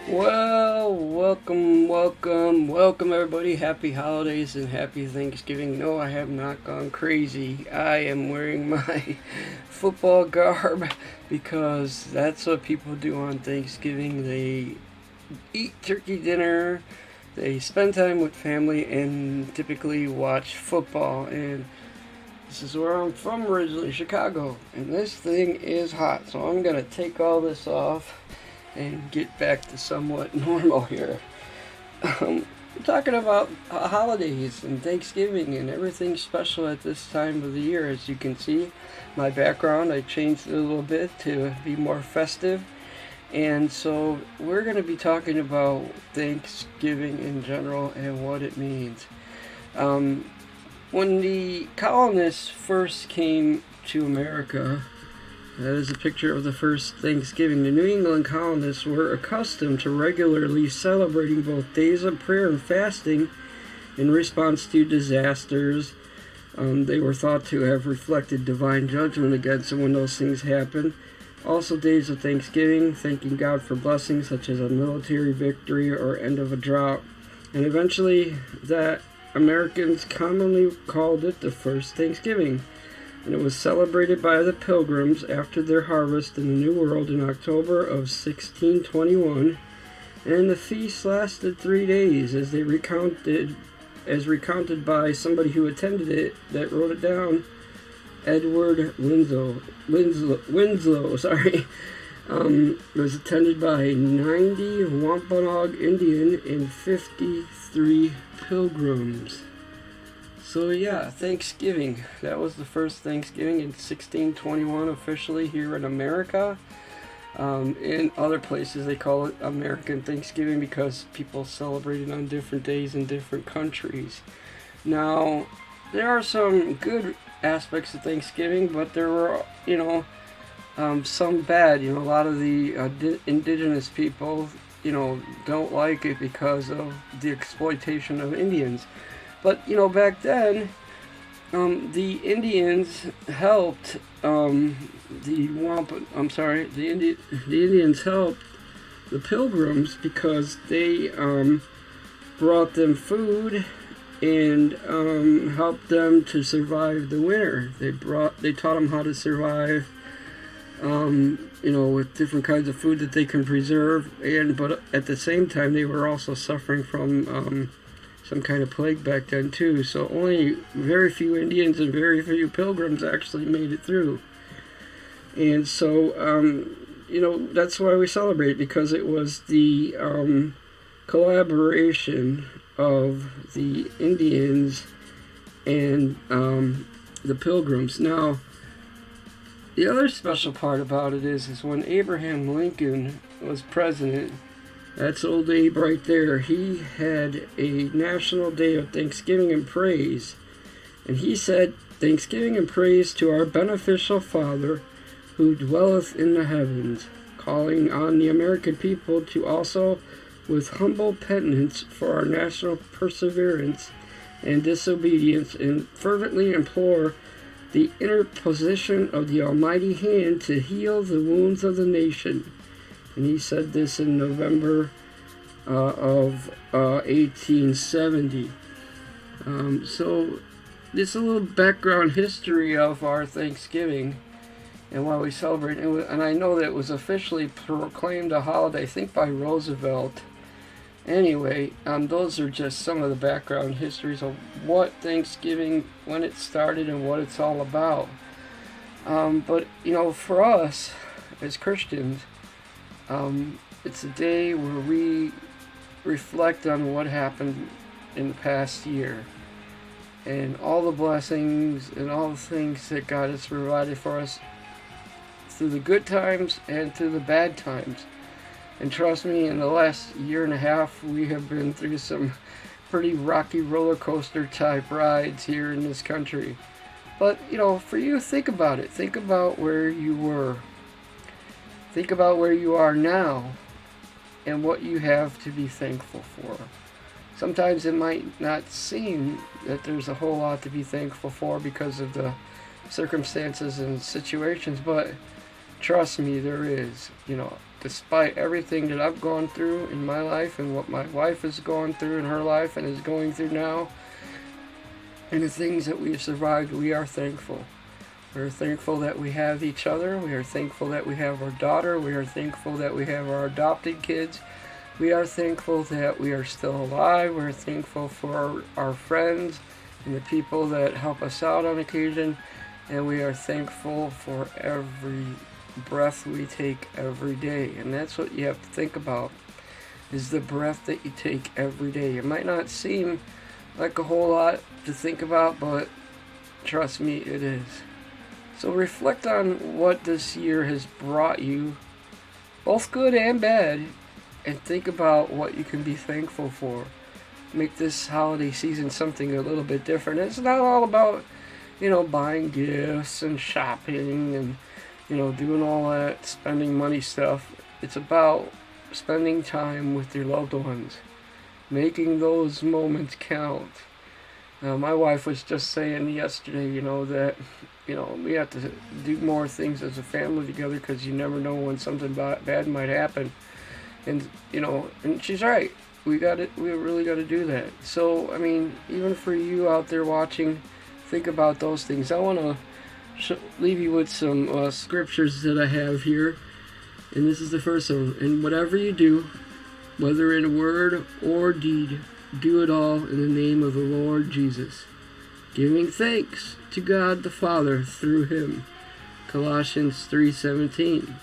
Well, welcome everybody. Happy holidays and happy Thanksgiving. No, I have not gone crazy. I am wearing my football garb because that's what people do on Thanksgiving. They eat turkey dinner, they spend time with family, and typically watch football. And this is where I'm from originally, Chicago. And this thing is hot, so I'm gonna take all this off and get back to somewhat normal here. We're talking about holidays and Thanksgiving and everything special at this time of the year. As you can see, my background, I changed it a little bit to be more festive. And so we're going to be talking about Thanksgiving in general and what it means. Um, when the colonists first came to America, that is a picture of the first Thanksgiving. The New England colonists were accustomed to regularly celebrating both days of prayer and fasting in response to disasters. They were thought to have reflected divine judgment against them when those things happened. Also, days of Thanksgiving, thanking God for blessings such as a military victory or end of a drought. And eventually, that Americans commonly called it the first Thanksgiving. And it was celebrated by the Pilgrims after their harvest in the New World in October of 1621, and the feast lasted 3 days, as recounted by somebody who attended it that wrote it down, Edward Winslow. It was attended by 90 Wampanoag Indian and 53 Pilgrims. So yeah, Thanksgiving. That was the first Thanksgiving in 1621 officially here in America. In other places they call it American Thanksgiving because people celebrate it on different days in different countries. Now, there are some good aspects of Thanksgiving, but there were, some bad. A lot of the indigenous people, don't like it because of the exploitation of Indians. But back then, the Indians helped the Indians helped the Pilgrims because they brought them food and helped them to survive the winter. They taught them how to survive, with different kinds of food that they can preserve, but at the same time they were also suffering from some kind of plague back then too. So only very few Indians and very few Pilgrims actually made it through. And so, that's why we celebrate, because it was the collaboration of the Indians and the Pilgrims. Now, the other special part about it is when Abraham Lincoln was president. That's old Abe right there. He had a national day of thanksgiving and praise. And he said, "Thanksgiving and praise to our beneficial Father who dwelleth in the heavens," calling on the American people to also, with humble penitence for our national perseverance and disobedience, and fervently implore the interposition of the Almighty hand to heal the wounds of the nation. And he said this in November of 1870. So this is a little background history of our Thanksgiving and why we celebrate. And I know that it was officially proclaimed a holiday, I think, by Roosevelt. Anyway, those are just some of the background histories of what Thanksgiving, when it started, and what it's all about. But for us as Christians, it's a day where we reflect on what happened in the past year and all the blessings and all the things that God has provided for us through the good times and through the bad times. And trust me, in the last year and a half, we have been through some pretty rocky roller coaster type rides here in this country. But, for you, think about it. Think about where you were. Think about where you are now and what you have to be thankful for. Sometimes it might not seem that there's a whole lot to be thankful for because of the circumstances and situations, but trust me, there is. despite everything that I've gone through in my life and what my wife has gone through in her life and is going through now, and the things that we've survived, we are thankful. We're thankful that we have each other. We are thankful that we have our daughter. We are thankful that we have our adopted kids. We are thankful that we are still alive. We're thankful for our friends and the people that help us out on occasion. And we are thankful for every breath we take every day. And that's what you have to think about, is the breath that you take every day. It might not seem like a whole lot to think about, but trust me, it is. So reflect on what this year has brought you, both good and bad, and think about what you can be thankful for. Make this holiday season something a little bit different. It's not all about, buying gifts and shopping and, doing all that spending money stuff. It's about spending time with your loved ones, making those moments count. My wife was just saying yesterday, that, we have to do more things as a family together because you never know when something bad might happen. And, and she's right. We really got to do that. So, even for you out there watching, think about those things. I want to leave you with some scriptures that I have here. And this is the first one. And whatever you do, whether in word or deed, do it all in the name of the Lord Jesus, giving thanks to God the Father through him. Colossians 3:17.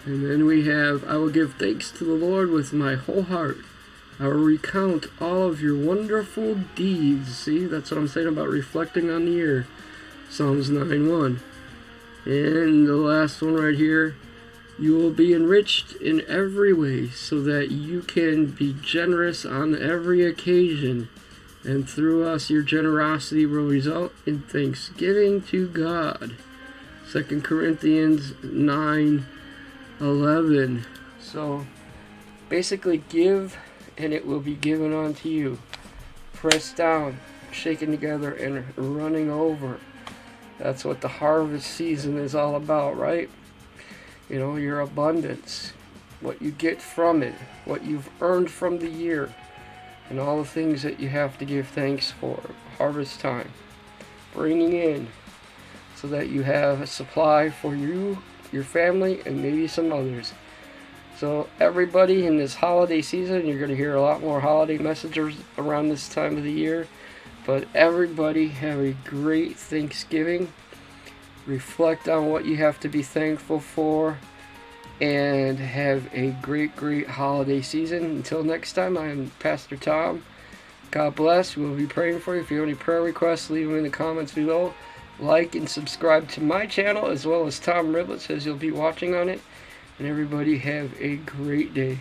And then we have, I will give thanks to the Lord with my whole heart. I will recount all of your wonderful deeds. See, that's what I'm saying about reflecting on the year. Psalms 9:1. And the last one right here, you will be enriched in every way so that you can be generous on every occasion. And through us, your generosity will result in thanksgiving to God. 2 Corinthians 9:11. So basically, give and it will be given unto you. Pressed down, shaken together, and running over. That's what the harvest season is all about, right? Your abundance, what you get from it, what you've earned from the year, and all the things that you have to give thanks for. Harvest time. Bringing in so that you have a supply for you, your family, and maybe some others. So everybody in this holiday season, you're going to hear a lot more holiday messages around this time of the year. But everybody have a great Thanksgiving. Reflect on what you have to be thankful for. And have a great, great holiday season. Until next time, I'm Pastor Tom. God bless. We'll be praying for you. If you have any prayer requests, leave them in the comments below. Like and subscribe to my channel as well as Tom Riblett says you'll be watching on it. And everybody have a great day.